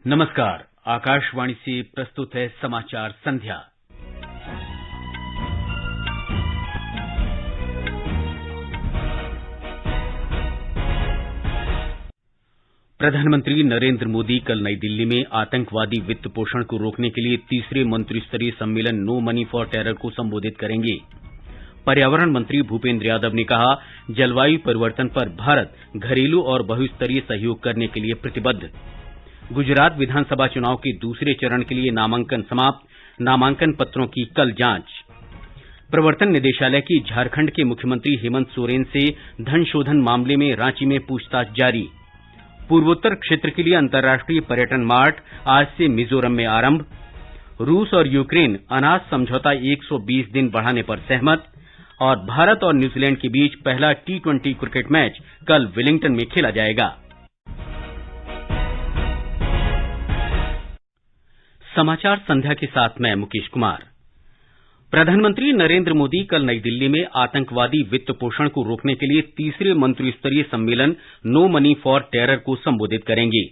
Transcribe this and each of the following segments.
नमस्कार, आकाशवाणी से प्रस्तुत है समाचार संध्या। प्रधानमंत्री नरेंद्र मोदी कल नई दिल्ली में आतंकवादी वित्त पोषण को रोकने के लिए तीसरे मंत्रिस्तरीय सम्मेलन नो मनी फॉर टेरर को संबोधित करेंगे। पर्यावरण मंत्री भूपेंद्र यादव ने कहा, जलवायु परिवर्तन पर भारत घरेलू और बहुस्तरीय सहयोग करने के लिए प्रतिबद्ध। गुजरात विधानसभा चुनाव के दूसरे चरण के लिए नामांकन समाप्त, नामांकन पत्रों की कल जांच। प्रवर्तन निदेशालय की झारखंड के मुख्यमंत्री हेमंत सोरेन से धन शोधन मामले में रांची में पूछताछ जारी। पूर्वोत्तर क्षेत्र के लिए अंतर्राष्ट्रीय पर्यटन मार्ट आज से मिजोरम में आरंभ। रूस और यूक्रेन अनाज समझौता 120 दिन बढ़ाने पर सहमत। और भारत और न्यूजीलैंड के बीच पहला T20 क्रिकेट मैच कल वेलिंगटन में खेला जाएगा। समाचार संध्या के साथ मैं मुकेश कुमार। प्रधानमंत्री नरेंद्र मोदी कल नई दिल्ली में आतंकवादी वित्त पोषण को रोकने के लिए तीसरे मंत्रिस्तरीय सम्मेलन नो मनी फॉर टेरर को संबोधित करेंगे।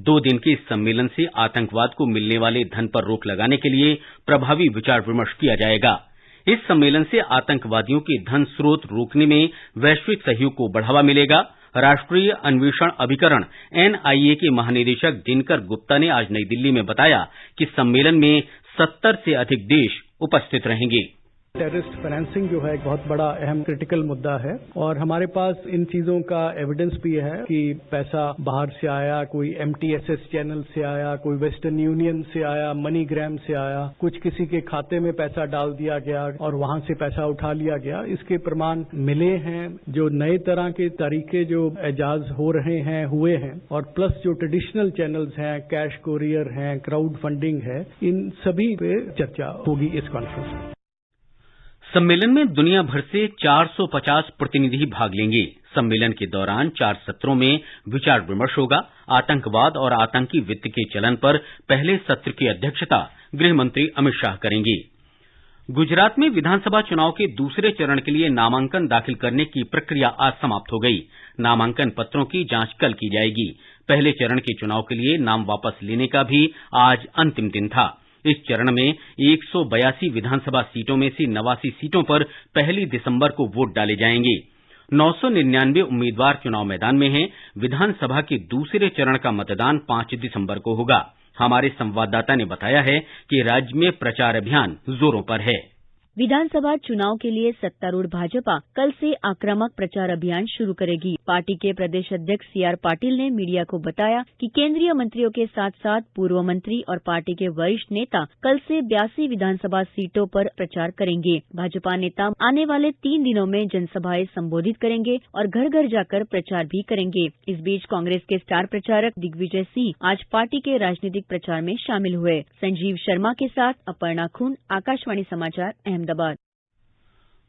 2 दिन के इस सम्मेलन से आतंकवाद को मिलने वाले धन पर रोक लगाने के लिए प्रभावी विचार विमर्श किया जाएगा। इस सम्मेलन से आतंकवादियों के धन स्रोत रोकने में वैश्विक सहयोग को बढ़ावा मिलेगा। राष्ट्रीय अन्वेषण अभिकरण NIA के महानिदेशक दिनकर गुप्ता ने आज नई दिल्ली में बताया कि सम्मेलन में 70 से अधिक देश उपस्थित रहेंगे। टेररिस्ट फाइनेंसिंग जो है एक बहुत बड़ा अहम क्रिटिकल मुद्दा है और हमारे पास इन चीजों का एविडेंस भी है कि पैसा बाहर से आया, कोई MTSS चैनल से आया, कोई वेस्टर्न यूनियन से आया, मनीग्राम से आया, कुछ किसी के खाते में पैसा डाल दिया गया और वहां से पैसा उठा लिया गया। इसके प्रमाण मिले हैं। जो नए तरह के तरीके जो एजाज हो रहे हैं हुए हैं और प्लस जो ट्रेडिशनल चैनल्स हैं, कैश कोरियर हैं, क्राउड फंडिंग है, इन सभी पे चर्चा होगी इस कॉन्फ्रेंस में। सम्मेलन में दुनिया भर से 450 प्रतिनिधि भाग लेंगे। सम्मेलन के दौरान 4 सत्रों में विचार विमर्श होगा। आतंकवाद और आतंकी वित्त के चलन पर पहले सत्र की अध्यक्षता गृह मंत्री अमित शाह करेंगे। गुजरात में विधानसभा चुनाव के दूसरे चरण के लिए नामांकन दाखिल करने की प्रक्रिया आज समाप्त हो गई। नामांकन पत्रों की जांच कल की जाएगी। पहले चरण के चुनाव के लिए नाम वापस लेने का भी आज अंतिम दिन था। इस चरण में 182 विधानसभा सीटों में से 89 सीटों पर 1 दिसंबर को वोट डाले जाएंगे। 999 उम्मीदवार चुनाव मैदान में हैं। विधानसभा के दूसरे चरण का मतदान 5 दिसंबर को होगा। हमारे संवाददाता ने बताया है कि राज्य में प्रचार अभियान जोरों पर है। विधानसभा चुनाव के लिए सत्तारूढ़ भाजपा कल से आक्रामक प्रचार अभियान शुरू करेगी। पार्टी के प्रदेश अध्यक्ष CR पाटिल ने मीडिया को बताया कि केंद्रीय मंत्रियों के साथ साथ पूर्व मंत्री और पार्टी के वरिष्ठ नेता कल से 82 विधानसभा सीटों पर प्रचार करेंगे। भाजपा नेता आने वाले 3 दिनों में जनसभाएं संबोधित करेंगे और घर घर जाकर प्रचार भी करेंगे। इस बीच कांग्रेस के स्टार प्रचारक दिग्विजय सिंह आज पार्टी के राजनीतिक प्रचार में शामिल हुए। संजीव शर्मा के साथ अपर्णा खून, आकाशवाणी समाचार, अहमदाबाद।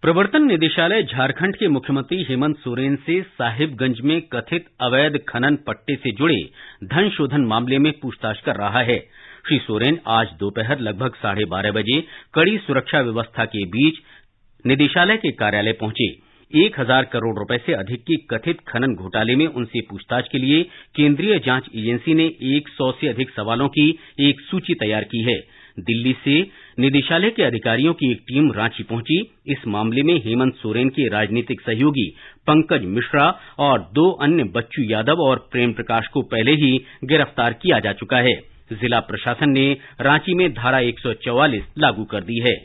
प्रवर्तन निदेशालय झारखंड के मुख्यमंत्री हेमंत सोरेन से साहिबगंज में कथित अवैध खनन पट्टे से जुड़े धन शोधन मामले में पूछताछ कर रहा है। श्री सोरेन आज दोपहर लगभग 12:30 बजे कड़ी सुरक्षा व्यवस्था के बीच निदेशालय के कार्यालय पहुंचे। 1000 करोड़ रुपए से अधिक की कथित खनन घोटाले में उनसे पूछताछ के लिए केंद्रीय जांच एजेंसी ने 100 से अधिक सवालों की एक सूची तैयार की है। दिल्ली से निदेशालय के अधिकारियों की एक टीम रांची पहुंची। इस मामले में हेमंत सोरेन के राजनीतिक सहयोगी पंकज मिश्रा और 2 अन्य बच्चू यादव और प्रेम प्रकाश को पहले ही गिरफ्तार किया जा चुका है। जिला प्रशासन ने रांची में धारा 144 लागू कर दी है।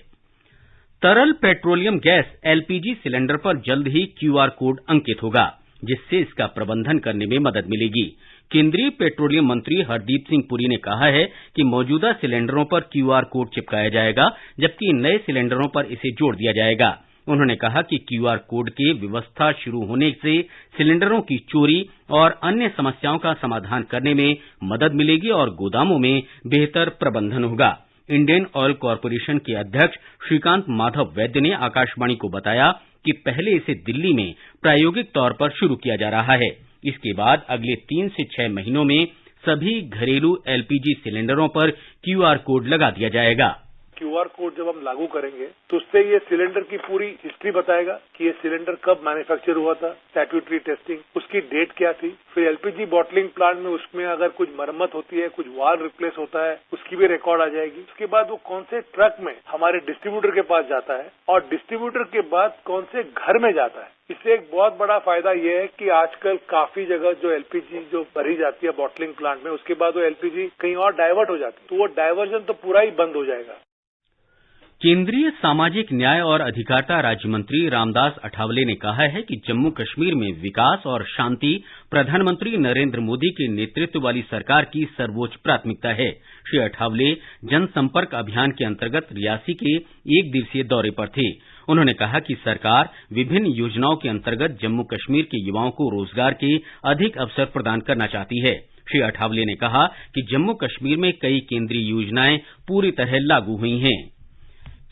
तरल पेट्रोलियम गैस LPG सिलेंडर पर जल्द ही QR कोड अंकित होगा, जिससे इसका प्रबंधन करने में मदद मिलेगी। केंद्रीय पेट्रोलियम मंत्री हरदीप सिंह पुरी ने कहा है कि मौजूदा सिलेंडरों पर QR कोड चिपकाया जाएगा, जबकि नए सिलेंडरों पर इसे जोड़ दिया जाएगा। उन्होंने कहा कि QR कोड के व्यवस्था शुरू होने से सिलेंडरों की चोरी और अन्य समस्याओं का समाधान करने में मदद मिलेगी और गोदामों में बेहतर प्रबंधन होगा। इंडियन ऑयल कॉरपोरेशन के अध्यक्ष श्रीकांत माधव वैद्य ने आकाशवाणी को बताया कि पहले इसे दिल्ली में प्रायोगिक तौर पर शुरू किया जा रहा है। इसके बाद अगले 3 से 6 महीनों में सभी घरेलू LPG सिलेंडरों पर QR कोड लगा दिया जाएगा। QR कोड जब हम लागू करेंगे तो उससे ये सिलेंडर की पूरी हिस्ट्री बताएगा कि ये सिलेंडर कब मैन्युफैक्चर हुआ था, स्टैट्यूटरी टेस्टिंग, उसकी डेट क्या थी। फिर एलपीजी बॉटलिंग प्लांट में उसमें अगर कुछ मरम्मत होती है, कुछ वाल्व रिप्लेस होता है, उसकी भी रिकॉर्ड आ जाएगी। उसके बाद वो कौन से ट्रक में हमारे डिस्ट्रीब्यूटर के पास जाता है और डिस्ट्रीब्यूटर के बाद कौन से घर में जाता है। इससे एक बहुत बड़ा फायदा ये है कि आजकल काफी जगह जो एलपीजी जो भरी जाती है बॉटलिंग प्लांट में, उसके बाद वो एलपीजी कहीं और डाइवर्ट हो जाती है, तो वो डाइवर्जन तो पूरा ही बंद हो जाएगा। केंद्रीय सामाजिक न्याय और अधिकारिता राज्य मंत्री रामदास अठावले ने कहा है कि जम्मू कश्मीर में विकास और शांति प्रधानमंत्री नरेंद्र मोदी के नेतृत्व वाली सरकार की सर्वोच्च प्राथमिकता है। श्री अठावले जनसंपर्क अभियान के अंतर्गत रियासी के एक दिवसीय दौरे पर थे। उन्होंने कहा कि सरकार विभिन्न योजनाओं के अंतर्गत जम्मू कश्मीर के युवाओं को रोजगार के अधिक अवसर प्रदान करना चाहती है। श्री अठावले ने कहा कि जम्मू कश्मीर में कई केंद्रीय योजनाएं पूरी तरह लागू हुई हैं।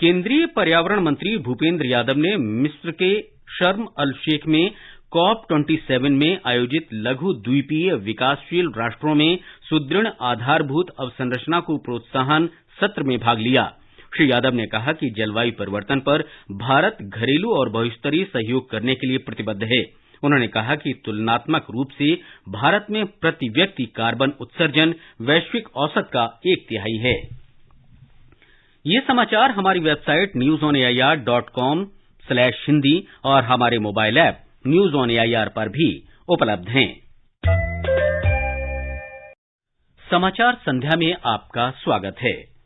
केंद्रीय पर्यावरण मंत्री भूपेंद्र यादव ने मिस्र के शर्म अल शेख में COP27 में आयोजित लघु द्वीपीय विकासशील राष्ट्रों में सुदृढ़ आधारभूत अवसंरचना को प्रोत्साहन सत्र में भाग लिया। श्री यादव ने कहा कि जलवायु परिवर्तन पर भारत घरेलू और बहुस्तरीय सहयोग करने के लिए प्रतिबद्ध है। उन्होंने कहा कि तुलनात्मक रूप से भारत में प्रति व्यक्ति कार्बन उत्सर्जन वैश्विक औसत का 1/3 है। ये समाचार हमारी वेबसाइट newsonair.com/hindi और हमारे mobile app news on AIR पर भी उपलब्ध हैं। समाचार संध्या में आपका स्वागत है।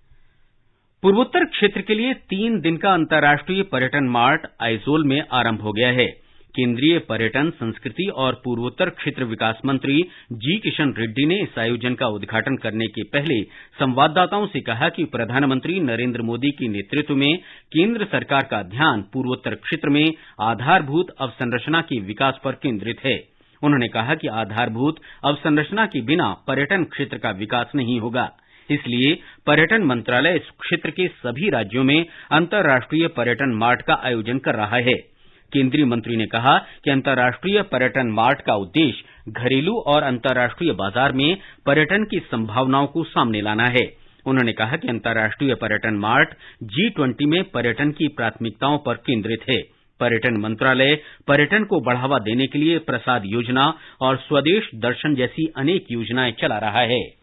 पूर्वोत्तर क्षेत्र के लिए 3 दिन का अंतर्राष्ट्रीय पर्यटन मार्ट आइजोल में आरंभ हो गया है। केंद्रीय पर्यटन, संस्कृति और पूर्वोत्तर क्षेत्र विकास मंत्री जी किशन रेड्डी ने इस आयोजन का उद्घाटन करने के पहले संवाददाताओं से कहा कि प्रधानमंत्री नरेंद्र मोदी के नेतृत्व में केंद्र सरकार का ध्यान पूर्वोत्तर क्षेत्र में आधारभूत अवसंरचना के विकास पर केंद्रित है। उन्होंने कहा कि आधारभूत अवसंरचना के बिना पर्यटन क्षेत्र का विकास नहीं होगा। इसलिए पर्यटन मंत्रालय इस क्षेत्र के सभी राज्यों में अंतर्राष्ट्रीय पर्यटन मार्ट का आयोजन कर रहा है। केंद्रीय मंत्री ने कहा कि अंतर्राष्ट्रीय पर्यटन मार्ट का उद्देश्य घरेलू और अंतर्राष्ट्रीय बाजार में पर्यटन की संभावनाओं को सामने लाना है। उन्होंने कहा कि अंतर्राष्ट्रीय पर्यटन मार्ट G20 में पर्यटन की प्राथमिकताओं पर केंद्रित है। पर्यटन मंत्रालय पर्यटन को बढ़ावा देने के लिए प्रसाद योजना और स्वदेश दर्शन जैसी अनेक योजनाएं चला रहा है।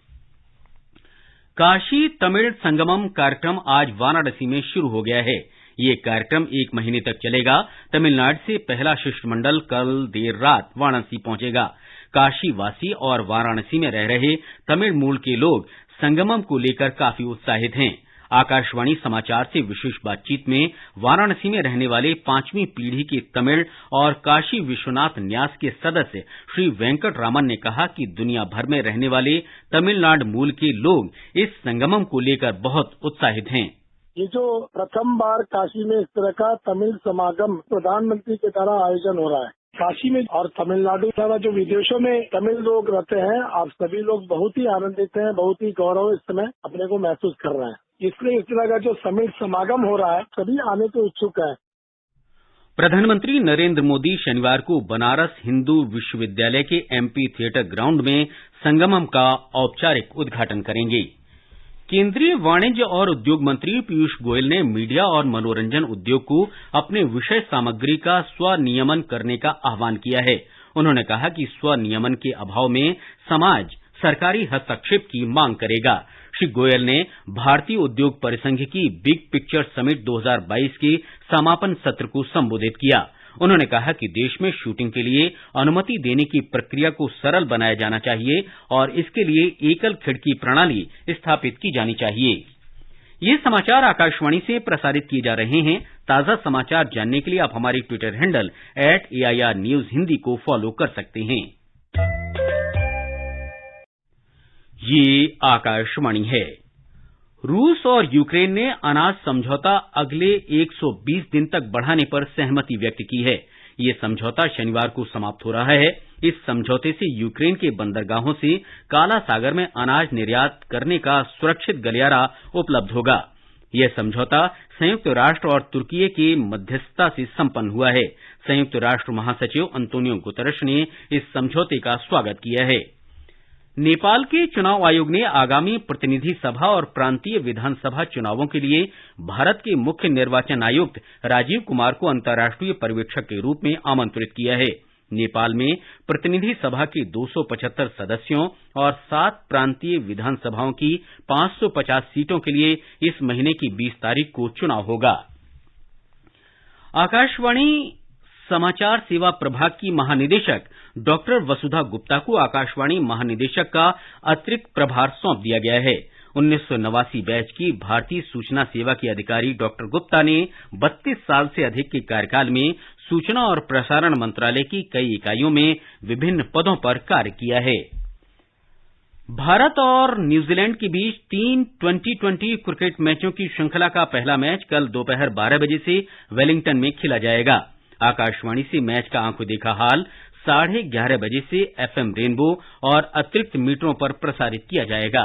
काशी तमिल संगमम कार्यक्रम आज वाराणसी में शुरू हो गया है। ये कार्यक्रम 1 महीने तक चलेगा। तमिलनाडु से पहला शिष्टमंडल कल देर रात वाराणसी पहुंचेगा। काशी वासी और वाराणसी में रह रहे तमिल मूल के लोग संगमम को लेकर काफी उत्साहित हैं। आकाशवाणी समाचार से विशेष बातचीत में वाराणसी में रहने वाले 5वीं पीढ़ी के तमिल और काशी विश्वनाथ न्यास के सदस्य श्री वेंकट रामन ने कहा कि दुनिया भर में रहने वाले तमिलनाडु मूल के लोग इस संगमम को लेकर बहुत उत्साहित हैं। ये जो प्रथम बार काशी में इस तरह का तमिल समागम प्रधानमंत्री के द्वारा आयोजन हो रहा है काशी में और तमिलनाडु के अलावा जो विदेशों में तमिल लोग रहते हैं, आप सभी लोग बहुत ही आनंदित हैं, बहुत ही गौरव इस समय अपने को महसूस कर रहे हैं। इसलिए इस तरह का जो तमिल समागम हो रहा है सभी आने को इच्छुक है। प्रधानमंत्री नरेंद्र मोदी शनिवार को बनारस हिंदू विश्वविद्यालय के एमपी थिएटर ग्राउंड में संगमम का औपचारिक उद्घाटन करेंगे। केंद्रीय वाणिज्य और उद्योग मंत्री पीयूष गोयल ने मीडिया और मनोरंजन उद्योग को अपने विषय सामग्री का स्वनियमन करने का आह्वान किया है। उन्होंने कहा कि स्वनियमन के अभाव में समाज सरकारी हस्तक्षेप की मांग करेगा। श्री गोयल ने भारतीय उद्योग परिसंघ की बिग पिक्चर समिट 2022 के समापन सत्र को संबोधित किया। उन्होंने कहा कि देश में शूटिंग के लिए अनुमति देने की प्रक्रिया को सरल बनाया जाना चाहिए और इसके लिए एकल खिड़की प्रणाली स्थापित की जानी चाहिए। ये समाचार आकाशवाणी से प्रसारित किए जा रहे हैं। ताजा समाचार जानने के लिए आप हमारी Twitter handle @AIR News Hindi को फॉलो कर सकते हैं। ये आकाशवाणी है। रूस और यूक्रेन ने अनाज समझौता अगले 120 दिन तक बढ़ाने पर सहमति व्यक्त की है। ये समझौता शनिवार को समाप्त हो रहा है। इस समझौते से यूक्रेन के बंदरगाहों से काला सागर में अनाज निर्यात करने का सुरक्षित गलियारा उपलब्ध होगा। यह समझौता संयुक्त राष्ट्र और तुर्की के मध्यस्थता से संपन्न हुआ है। संयुक्त राष्ट्र महासचिव अंतोनियो गुतरश ने इस समझौते का स्वागत किया है। नेपाल के चुनाव आयोग ने आगामी प्रतिनिधि सभा और प्रांतीय विधानसभा चुनावों के लिए भारत के मुख्य निर्वाचन आयुक्त राजीव कुमार को अंतर्राष्ट्रीय पर्यवेक्षक के रूप में आमंत्रित किया है। नेपाल में प्रतिनिधि सभा के 275 सदस्यों और 7 प्रांतीय विधानसभाओं की 550 सीटों के लिए इस महीने की 20 तारीख को चुनाव होगा। आकाशवाणी समाचार सेवा प्रभाग की महानिदेशक डॉक्टर वसुधा गुप्ता को आकाशवाणी महानिदेशक का अतिरिक्त प्रभार सौंप दिया गया है। 1989 बैच की भारतीय सूचना सेवा की अधिकारी डॉक्टर गुप्ता ने 32 साल से अधिक के कार्यकाल में सूचना और प्रसारण मंत्रालय की कई इकाइयों में विभिन्न पदों पर कार्य किया है। भारत और न्यूजीलैंड के बीच 3 2020 क्रिकेट मैचों की श्रृंखला का पहला मैच कल दोपहर 12 बजे से वेलिंगटन में खेला जाएगा। आकाशवाणी से मैच का आंखों देखा हाल 11:30 बजे से FM रेनबो और अतिरिक्त मीटरों पर प्रसारित किया जाएगा।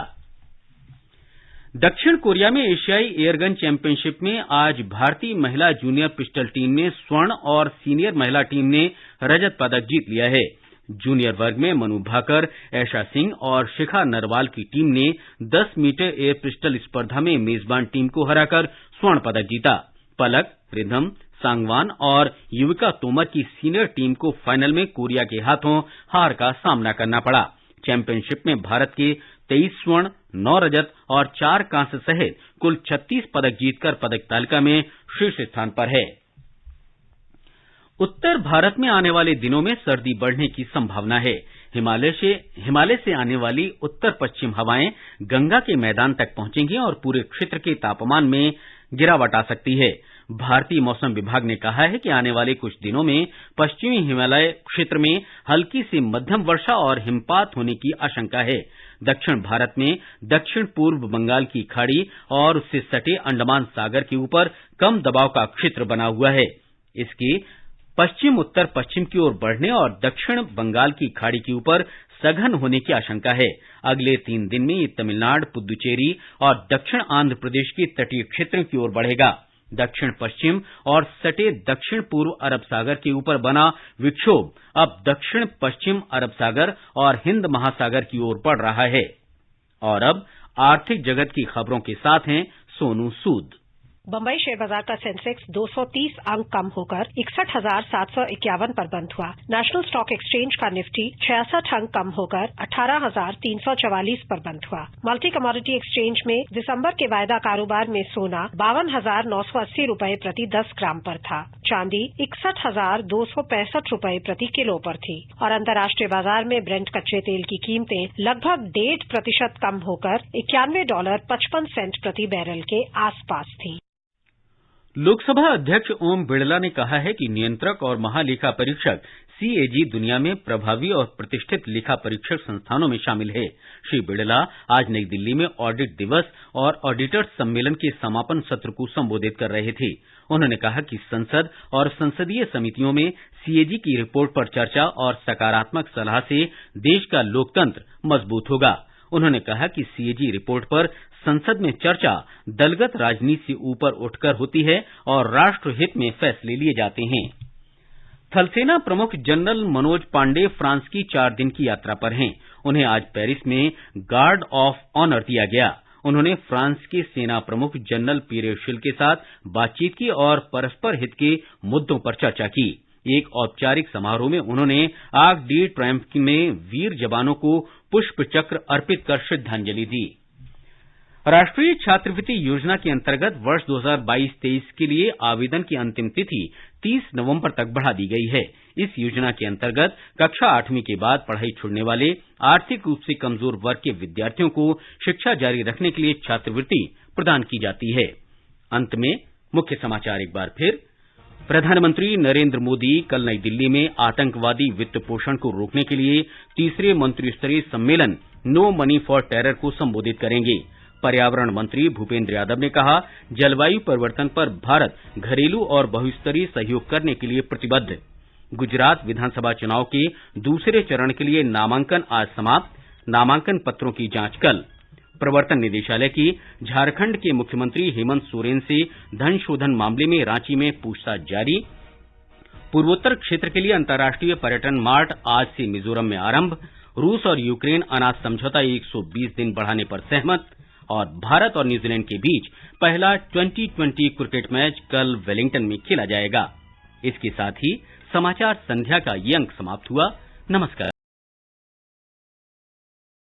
दक्षिण कोरिया में एशियाई एयरगन चैंपियनशिप में आज भारतीय महिला जूनियर पिस्टल टीम ने स्वर्ण और सीनियर महिला टीम ने रजत पदक जीत लिया है। जूनियर वर्ग में मनु भाकर, ऐशा सिंह और शिखा नरवाल की टीम ने 10 मीटर एयर पिस्टल स्पर्धा में मेजबान टीम को हराकर स्वर्ण पदक जीता। पलक, रिधम, सांगवान और युविका तोमर की सीनियर टीम को फाइनल में कोरिया के हाथों हार का सामना करना पड़ा। चैंपियनशिप में भारत के 23 स्वर्ण, 9 रजत और 4 कांस्य सहित कुल 36 पदक जीतकर पदक तालिका में शीर्ष स्थान पर है। उत्तर भारत में आने वाले दिनों में सर्दी बढ़ने की संभावना है। हिमालय से आने वाली उत्तर पश्चिम हवाएं गंगा के मैदान तक पहुंचेंगी और पूरे क्षेत्र के तापमान में गिरावट आ सकती है। भारतीय मौसम विभाग ने कहा है कि आने वाले कुछ दिनों में पश्चिमी हिमालय क्षेत्र में हल्की से मध्यम वर्षा और हिमपात होने की आशंका है। दक्षिण भारत में दक्षिण पूर्व बंगाल की खाड़ी और उससे सटे अंडमान सागर के ऊपर कम दबाव का क्षेत्र बना हुआ है। इसके पश्चिम उत्तर पश्चिम की ओर बढ़ने और दक्षिण बंगाल की खाड़ी के ऊपर सघन होने की आशंका है। अगले 3 दिन में ये तमिलनाडु, पुदुचेरी और दक्षिण आंध्र प्रदेश के तटीय क्षेत्रों की ओर बढ़ेगा। दक्षिण पश्चिम और सटे दक्षिण पूर्व अरब सागर के ऊपर बना विक्षोभ अब दक्षिण पश्चिम अरब सागर और हिंद महासागर की ओर बढ़ रहा है। और अब आर्थिक जगत की खबरों के साथ हैं सोनू सूद। बम्बई शेयर बाजार का सेंसेक्स 230 अंक कम होकर 61,751 पर बंद हुआ। नेशनल स्टॉक एक्सचेंज का निफ्टी 66 अंक कम होकर 18,344 पर बंद हुआ। मल्टी कमोडिटी एक्सचेंज में दिसंबर के वायदा कारोबार में सोना 52,980 रुपए प्रति 10 ग्राम पर था। चांदी 61,265 रुपए प्रति किलो पर थी और अंतर्राष्ट्रीय बाजार में ब्रेंट कच्चे तेल की कीमतें लगभग 1.5% कम होकर $91.55 प्रति बैरल के आसपास थी। लोकसभा अध्यक्ष ओम बिड़ला ने कहा है कि नियंत्रक और महालेखा परीक्षक CAG दुनिया में प्रभावी और प्रतिष्ठित लेखा परीक्षक संस्थानों में शामिल है। श्री बिड़ला आज नई दिल्ली में ऑडिट दिवस और ऑडिटर्स सम्मेलन के समापन सत्र को संबोधित कर रहे थे। उन्होंने कहा कि संसद और संसदीय समितियों में CAG की रिपोर्ट पर चर्चा और सकारात्मक सलाह से देश का लोकतंत्र मजबूत होगा। उन्होंने कहा कि CAG रिपोर्ट पर संसद में चर्चा दलगत राजनीति से ऊपर उठकर होती है और राष्ट्रहित में फैसले लिए जाते हैं। थलसेना प्रमुख जनरल मनोज पांडे फ्रांस की 4 दिन की यात्रा पर हैं। उन्हें आज पेरिस में गार्ड ऑफ ऑनर दिया गया। उन्होंने फ्रांस के सेना प्रमुख जनरल पीरे शिल के साथ बातचीत की और परस्पर हित के मुद्दों पर चर्चा की। एक औपचारिक समारोह में उन्होंने आर्क डी ट्रायम्फ में वीर जवानों को पुष्प चक्र अर्पित कर श्रद्धांजलि दी। राष्ट्रीय छात्रवृत्ति योजना के अंतर्गत वर्ष 2022-23 के लिए आवेदन की अंतिम तिथि 30 नवंबर तक बढ़ा दी गई है। इस योजना के अंतर्गत कक्षा 8वीं के बाद पढ़ाई छोड़ने वाले आर्थिक रूप से कमजोर वर्ग के विद्यार्थियों को शिक्षा जारी रखने के लिए छात्रवृत्ति प्रदान की जाती है। अंत में मुख्य समाचार एक बार फिर। प्रधानमंत्री नरेंद्र मोदी कल नई दिल्ली में आतंकवादी वित्त पोषण को रोकने के लिए तीसरे मंत्रिस्तरीय सम्मेलन नो मनी फॉर टेरर को संबोधित करेंगे। पर्यावरण मंत्री भूपेंद्र यादव ने कहा, जलवायु परिवर्तन पर भारत घरेलू और बहुस्तरीय सहयोग करने के लिए प्रतिबद्ध। गुजरात विधानसभा चुनाव के दूसरे चरण के लिए नामांकन आज समाप्त। नामांकन पत्रों की जांच कल। प्रवर्तन निदेशालय की झारखंड के मुख्यमंत्री हेमंत सोरेन से धन शोधन मामले में रांची में पूछताछ जारी। पूर्वोत्तर क्षेत्र के लिए अंतर्राष्ट्रीय पर्यटन मार्ट आज से मिजोरम में आरंभ। रूस और यूक्रेन अनाज समझौता 120 दिन बढ़ाने पर सहमत और भारत और न्यूजीलैंड के बीच पहला 2020 क्रिकेट मैच कल वेलिंगटन में खेला जाएगा। इसके साथ ही समाचार संध्या का ये अंक समाप्त हुआ। नमस्कार।